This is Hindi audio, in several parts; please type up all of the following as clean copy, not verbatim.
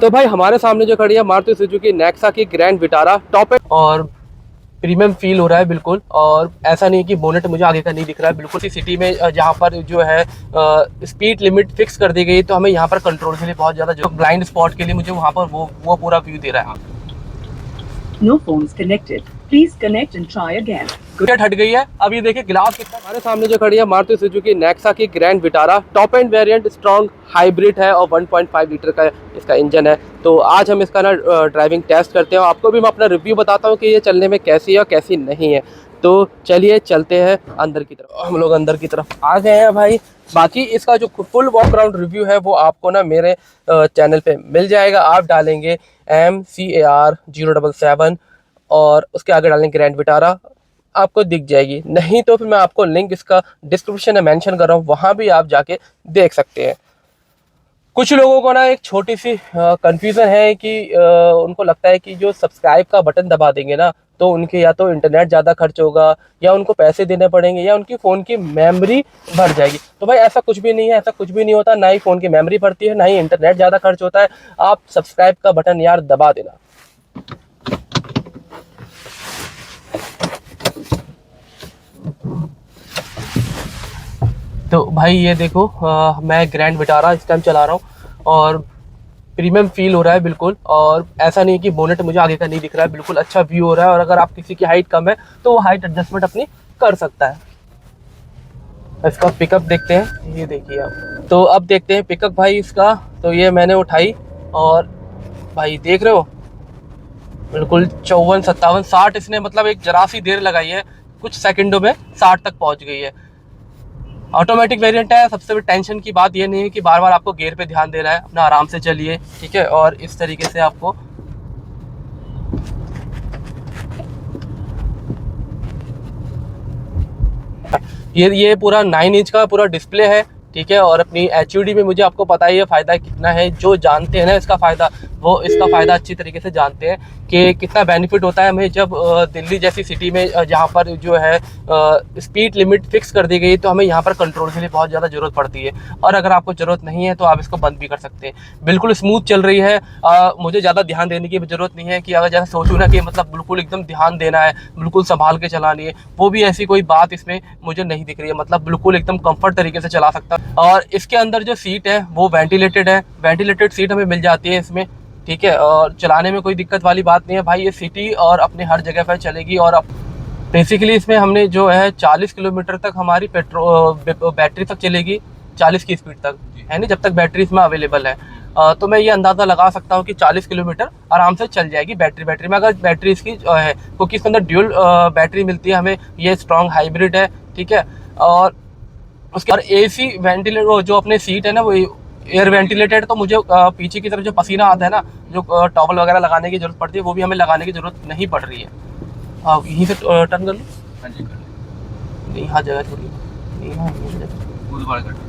तो भाई हमारे सामने जो खड़ी है मारुति सुजुकी नेक्सा की ग्रैंड विटारा टॉप एंड और प्रीमियम फील हो रहा है बिल्कुल। और ऐसा नहीं कि बोनेट मुझे आगे का नहीं दिख रहा है, बिल्कुल सी सिटी में जहाँ पर जो है स्पीड लिमिट फिक्स कर दी गई, तो हमें यहाँ पर कंट्रोल के लिए बहुत ज़्यादा जो ब्लाइंड स्पॉट के लिए मुझे वहाँ पर वो पूरा व्यू दे रहा है। No phones connected. Please connect and try again. हट गई है। अब ये देखिए गिलास कितना, हमारे सामने जो खड़ी है मारुति सुजुकी नेक्सा की grand Vitara top end variant strong hybrid है और 1.5 लीटर का इसका इंजन है। तो आज हम इसका ना ड्राइविंग टेस्ट करते हैं, आपको भी मैं अपना रिव्यू बताता हूँ कि ये चलने में कैसी है और कैसी नहीं है। तो चलिए चलते हैं अंदर की तरफ। हम लोग अंदर की तरफ आ गए हैं भाई। बाकी इसका जो फुल वॉक अराउंड रिव्यू है वो आपको ना मेरे चैनल पे मिल जाएगा। आप डालेंगे MCAR077 और उसके आगे डालेंगे ग्रैंड विटारा, आपको दिख जाएगी। नहीं तो फिर मैं आपको लिंक इसका डिस्क्रिप्शन में मेंशन कर रहा हूँ, वहाँ भी आप जाके देख सकते हैं। कुछ लोगों को ना एक छोटी सी कंफ्यूजन है कि उनको लगता है कि जो सब्सक्राइब का बटन दबा देंगे ना तो उनके या तो इंटरनेट ज़्यादा खर्च होगा या उनको पैसे देने पड़ेंगे या उनकी फ़ोन की मेमोरी भर जाएगी। तो भाई ऐसा कुछ भी नहीं है, ऐसा कुछ भी नहीं होता। ना ही फ़ोन की मेमोरी भरती है, ना ही इंटरनेट ज़्यादा खर्च होता है। आप सब्सक्राइब का बटन यार दबा देना। तो भाई ये देखो मैं ग्रैंड विटारा इस टाइम चला रहा हूँ और प्रीमियम फील हो रहा है बिल्कुल। और ऐसा नहीं कि बोनेट मुझे आगे का नहीं दिख रहा है, बिल्कुल अच्छा व्यू हो रहा है। और अगर आप किसी की हाइट कम है तो वो हाइट एडजस्टमेंट अपनी कर सकता है। इसका पिकअप देखते हैं, ये देखिए आप। तो अब देखते हैं पिकअप भाई इसका। तो ये मैंने उठाई और भाई देख रहे हो बिल्कुल 54, 57, 60 इसने मतलब एक जरा सी देर लगाई है, कुछ सेकंडों में 60 तक पहुंच गई है। ऑटोमेटिक वेरिएंट है। सबसे बड़ी टेंशन की बात ये नहीं है कि बार बार आपको गियर पे ध्यान देना है, अपना आराम से चलिए, ठीक है। और इस तरीके से आपको ये पूरा 9 इंच का पूरा डिस्प्ले है, ठीक है। और अपनी HUD में मुझे आपको पता ही है फ़ायदा कितना है। जो जानते हैं ना इसका फ़ायदा, वो इसका फ़ायदा अच्छी तरीके से जानते हैं कि कितना बेनिफिट होता है हमें जब दिल्ली जैसी सिटी में जहाँ पर जो है स्पीड लिमिट फिक्स कर दी गई, तो हमें यहाँ पर कंट्रोल के लिए बहुत ज़्यादा ज़रूरत पड़ती है। और अगर आपको ज़रूरत नहीं है तो आप इसको बंद भी कर सकते हैं। बिल्कुल स्मूथ चल रही है। मुझे ज़्यादा ध्यान देने की ज़रूरत नहीं है कि अगर जैसे सोचूँ ना कि मतलब बिल्कुल एकदम ध्यान देना है, बिल्कुल संभाल के चलानी है, वो भी ऐसी कोई बात इसमें मुझे नहीं दिख रही है। मतलब बिल्कुल एकदम कंफर्ट तरीके से चला सकता है। और इसके अंदर जो सीट है वो वेंटिलेटेड है, वेंटिलेटेड सीट हमें मिल जाती है इसमें, ठीक है। और चलाने में कोई दिक्कत वाली बात नहीं है भाई। ये सिटी और अपने हर जगह पर चलेगी। और बेसिकली इसमें हमने जो है 40 किलोमीटर तक हमारी बैटरी तक चलेगी, 40 की स्पीड तक है ना, जब तक बैटरी इसमें अवेलेबल है। तो मैं ये अंदाज़ा लगा सकता हूँ कि 40 किलोमीटर आराम से चल जाएगी बैटरी में, अगर बैटरी इसकी है, क्योंकि इसके अंदर ड्यूल बैटरी मिलती है हमें। ये स्ट्रॉन्ग हाइब्रिड है, ठीक है। और उसके और AC वेंटिलेटर जो अपने सीट है ना वो एयर वेंटिलेटेड। तो मुझे पीछे की तरफ जो पसीना आता है ना, जो टॉवल वगैरह लगाने की जरूरत पड़ती है, वो भी हमें लगाने की जरूरत नहीं पड़ रही है। हाँ यहीं से टर्न कर लो। हाँ जी कर नहीं हाँ जगह थोड़ी नहीं, हाँ यहीं से जगह। खुद बार कर दीजिए।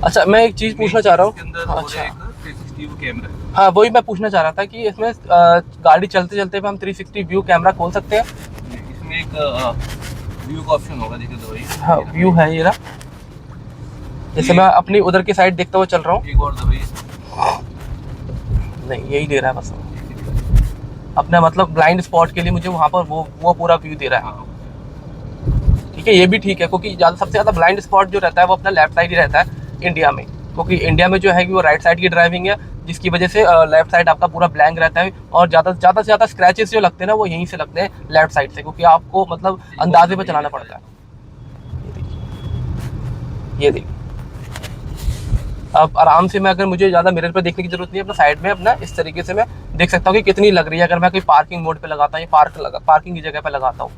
अच्छा मैं एक चीज़ पूछना चाह रहा हूँ। अच्छा 360 व्यू कैमरा है। हाँ वही मैं पूछना चाह रहा था कि इसमें गाड़ी चलते चलते हम 360 व्यू कैमरा खोल सकते हैं? इसमें एक व्यू का ऑप्शन होगा, देखिए दो ही। हाँ व्यू है ये रहा। जैसे मैं अपनी उधर की साइड देखता हुआ चल रहा हूँ। एक और दबाइए। नहीं यही दे रहा है बस अपना, मतलब ब्लाइंड स्पॉट के लिए मुझे वहाँ पर वो पूरा व्यू दे रहा है, ठीक है। ये भी ठीक है, क्योंकि सबसे ज़्यादा ब्लाइंड स्पॉट जो रहता है वो अपना लेफ्ट साइड ही रहता है इंडिया में। क्योंकि इंडिया में जो है कि वो राइट साइड की ड्राइविंग है, जिसकी वजह से लेफ्ट साइड आपका पूरा ब्लैंक रहता है। और ज़्यादा से ज़्यादा स्क्रैचेस जो लगते हैं ना वो यहीं से लगते हैं लेफ्ट साइड से, क्योंकि आपको मतलब अंदाजे पे चलाना पड़ता है। ये देखिए अब आराम से मैं, अगर मुझे ज़्यादा मिरर पर देखने की जरूरत नहीं है, अपना साइड में अपना इस तरीके से मैं देख सकता हूँ कि कितनी लग रही है। अगर मैं कोई पार्किंग मोड पे लगाता हूँ या पार्किंग की जगह पे लगाता हूँ,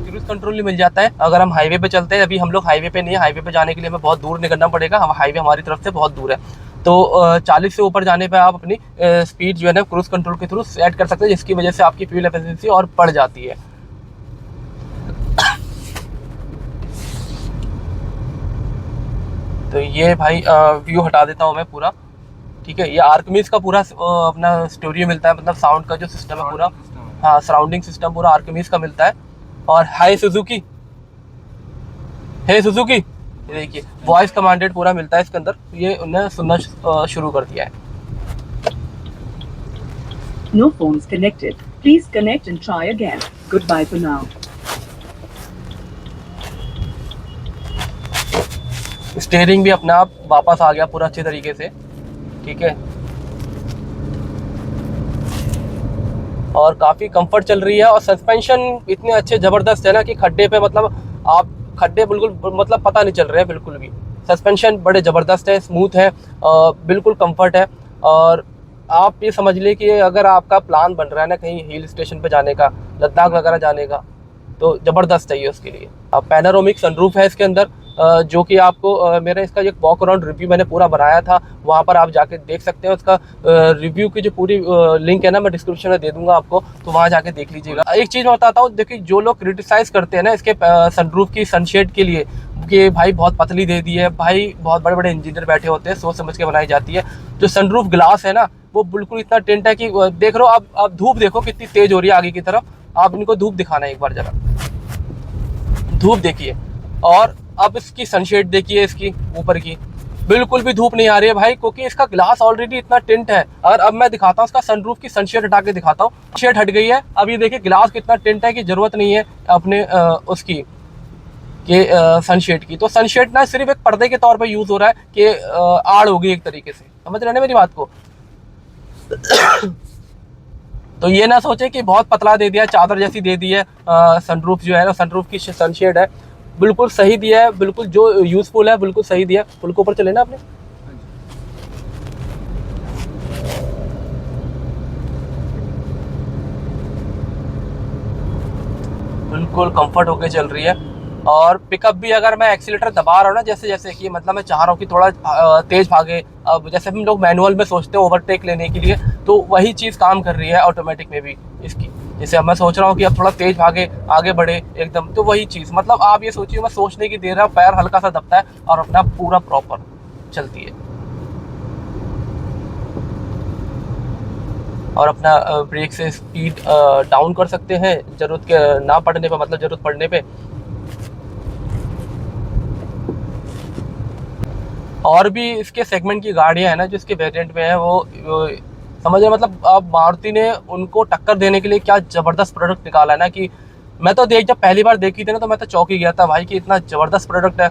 क्रूज कंट्रोल नहीं मिल जाता है। अगर हम हाईवे पे चलते हैं, अभी हम लोग हाईवे पे नहीं है, हाईवे पे जाने के लिए हमें बहुत दूर निकलना पड़ेगा, हम हाईवे हमारी तरफ से बहुत दूर है। तो 40 से ऊपर जाने पे आप अपनी स्पीड जो है ना क्रूज कंट्रोल के थ्रू सेट कर सकते हैं, जिसकी वजह से आपकी फ्यूल एफिशिएंसी और बढ़ जाती है। तो ये भाई व्यू हटा देता हूँ मैं पूरा, ठीक है। ये आर्कमिस का पूरा अपना स्टूडियो मिलता है, मतलब साउंड का जो सिस्टम है पूरा, हाँ सराउंडिंग सिस्टम पूरा आर्कमिस का मिलता है। और हाय सुजुकी, हे सुजुकी, ये देखिए वॉइस कमांडेड पूरा मिलता है इसके अंदर। ये उन्हें सुनना शुरू कर दिया है। No phones connected. Please connect and try again. Goodbye for now. Steering भी अपने आप वापस आ गया पूरा अच्छे तरीके से, ठीक है। और काफ़ी कंफर्ट चल रही है और सस्पेंशन इतने अच्छे ज़बरदस्त है ना कि खड्डे पे मतलब आप खड्डे बिल्कुल मतलब पता नहीं चल रहे हैं बिल्कुल भी। सस्पेंशन बड़े ज़बरदस्त है, स्मूथ है, बिल्कुल कंफर्ट है। और आप ये समझ लिए कि अगर आपका प्लान बन रहा है ना कहीं हिल स्टेशन पे जाने का, लद्दाख वगैरह जाने का, तो ज़बरदस्त चाहिए उसके लिए। पैनोरामिक सनरूफ है इसके अंदर, जो कि आपको मेरा इसका एक वॉक अराउंड रिव्यू मैंने पूरा बनाया था, वहाँ पर आप जाके देख सकते हैं। उसका रिव्यू की जो पूरी लिंक है ना मैं डिस्क्रिप्शन में दे दूंगा आपको, तो वहाँ जाके देख लीजिएगा। एक चीज़ मैं बताता हूँ, देखिए जो लोग क्रिटिसाइज़ करते हैं ना इसके सनरूफ की सनशेड के लिए कि भाई बहुत पतली दे दी है, भाई बहुत बड़े बड़े इंजीनियर बैठे होते हैं, सोच समझ के बनाई जाती है। जो सनरूफ ग्लास है ना वो बिल्कुल इतना टिंट है कि देख लो आप धूप देखो कितनी तेज़ हो रही है आगे की तरफ। आप इनको धूप दिखाना है एक बार ज़रा, धूप देखिए। और अब इसकी सनशेड देखिए, इसकी ऊपर की बिल्कुल भी धूप नहीं आ रही है भाई, क्योंकि इसका ग्लास ऑलरेडी इतना टिंट है। और अब मैं दिखाता हूँ इसका सनरूफ की सनशेड हटा के दिखाता हूँ। शेड हट गई है, अब ये देखिए ग्लास कितना टिंट है कि ज़रूरत नहीं है अपने उसकी के सनशेड की। तो सनशेड ना सिर्फ एक पर्दे के तौर पर यूज़ हो रहा है कि आड़ हो गई एक तरीके से, समझ रहे हैं मेरी बात को। तो ये ना सोचे कि बहुत पतला दे दिया, चादर जैसी दे दी है। सनरूफ जो है ना, सनरूफ की सनशेड है, बिल्कुल सही दिया है, बिल्कुल जो यूज़फुल है बिल्कुल सही दिया है। पुल के ऊपर चले ना आपने, बिल्कुल कंफर्ट होके चल रही है। और पिकअप भी अगर मैं एक्सीलेटर दबा रहा हूँ ना जैसे जैसे कि मतलब मैं चाह रहा हूँ कि थोड़ा तेज़ भागे, अब जैसे हम लोग मैनुअल में सोचते हैं ओवरटेक लेने के लिए, तो वही चीज़ काम कर रही है ऑटोमेटिक में भी इसकी। जैसे अब मैं सोच रहा हूँ कि अब थोड़ा तेज़ भागे, आगे बढ़े एकदम, तो वही चीज़ मतलब आप ये सोचिए मैं सोचने की देर है, पैर हल्का सा दबता है और अपना पूरा प्रॉपर चलती है। और अपना ब्रेक से स्पीड डाउन कर सकते हैं ज़रूरत के ना पड़ने पे, मतलब ज़रूरत पड़ने पे। और भी इसके सेगमेंट की गाड़ियां हैं ना जो इसके वेरिएंट में है, वो समझ रहे मतलब अब मारुति ने उनको टक्कर देने के लिए क्या ज़बरदस्त प्रोडक्ट निकाला है ना कि मैं तो जब पहली बार देखी थी ना तो मैं तो चौंक ही गया था भाई कि इतना ज़बरदस्त प्रोडक्ट है,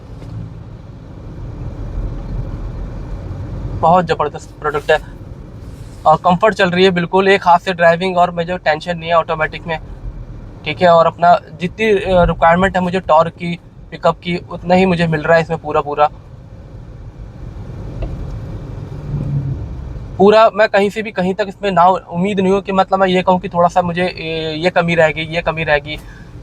बहुत ज़बरदस्त प्रोडक्ट है। और कंफर्ट चल रही है बिल्कुल, एक हाथ से ड्राइविंग और मुझे टेंशन नहीं है ऑटोमेटिक में, ठीक है। और अपना जितनी रिक्वायरमेंट है मुझे टॉर्क की, पिकअप की, उतना ही मुझे मिल रहा है इसमें पूरा मैं कहीं से भी कहीं तक इसमें ना उम्मीद नहीं हो कि मतलब मैं ये कहूँ कि थोड़ा सा मुझे ये कमी रहेगी।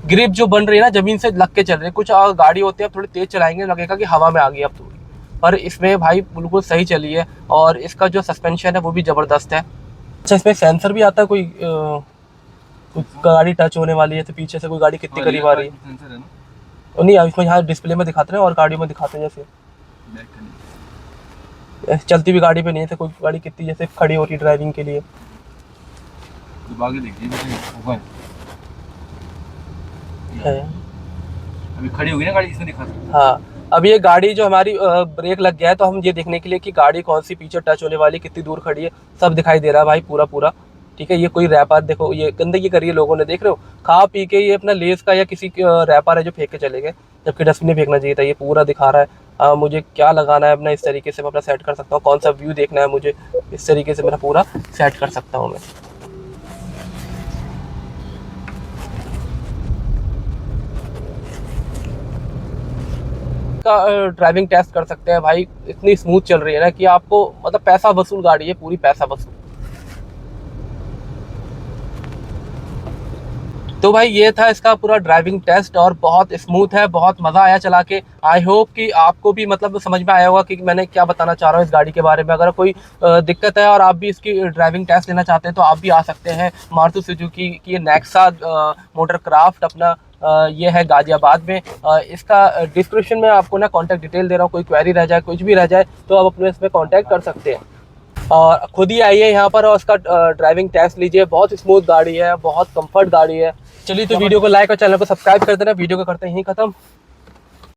ग्रिप जो बन रही है ना ज़मीन से लग के चल रही है। कुछ गाड़ी होती है थोड़ी तेज़ चलाएंगे लगेगा कि हवा में आ गई अब थोड़ी, पर इसमें भाई बिल्कुल सही चली है। और इसका जो सस्पेंशन है वो भी ज़बरदस्त है। अच्छा इसमें सेंसर भी आता है, कोई गाड़ी टच होने वाली है तो पीछे से कोई गाड़ी कितनी करीब आ रही है, नहीं इसमें यहाँ डिस्प्ले में दिखाते हैं और गाड़ियों में दिखाते हैं। जैसे चलती हुई गाड़ी पे नहीं है तो कोई गाड़ी कितनी जैसे खड़ी हो रही है ड्राइविंग के लिए, है अभी खड़ी होगी ना गाड़ी, इसमें दिखा सकते हैं। हाँ अब ये गाड़ी जो हमारी ब्रेक लग गया है तो हम ये देखने के लिए कि गाड़ी कौन सी पीछे टच होने वाली, कितनी दूर खड़ी है, सब दिखाई दे रहा है भाई पूरा, ठीक है। ये कोई रैपर देखो, ये गंदगी करी है लोगों ने, देख रहे हो, खा पी के ये अपना लेस का या किसी रैपर है जो फेंक के चले गए, जबकि डस्टबिन में फेंकना चाहिए था। ये पूरा दिखा रहा है मुझे क्या लगाना है अपना, इस तरीके से मैं अपना सेट कर सकता हूँ, कौन सा व्यू देखना है मुझे, इस तरीके से मेरा पूरा सेट कर सकता हूँ मैं। का ड्राइविंग टेस्ट कर सकते हैं भाई, इतनी स्मूथ चल रही है ना कि आपको मतलब पैसा वसूल गाड़ी है, पूरी पैसा वसूल। तो भाई ये था इसका पूरा ड्राइविंग टेस्ट और बहुत स्मूथ है, बहुत मज़ा आया चला के। आई होप कि आपको भी मतलब समझ में आया होगा कि मैंने क्या बताना चाह रहा हूँ इस गाड़ी के बारे में। अगर कोई दिक्कत है और आप भी इसकी ड्राइविंग टेस्ट लेना चाहते हैं तो आप भी आ सकते हैं मारुति सुजुकी की नेक्सा मोटरक्राफ्ट अपना ये है गाजियाबाद में। इसका डिस्क्रिप्शन में आपको ना कॉन्टैक्ट डिटेल दे रहा हूँ, कोई क्वेरी रह जाए, कुछ भी रह जाए तो आप अपने इसमें कॉन्टैक्ट कर सकते हैं। और खुद ही आइए यहाँ पर और उसका ड्राइविंग टेस्ट लीजिए, बहुत स्मूथ गाड़ी है, बहुत कंफर्ट गाड़ी है। चलिए तो वीडियो को लाइक और चैनल को सब्सक्राइब कर देना। वीडियो को करते हैं यहीं खत्म।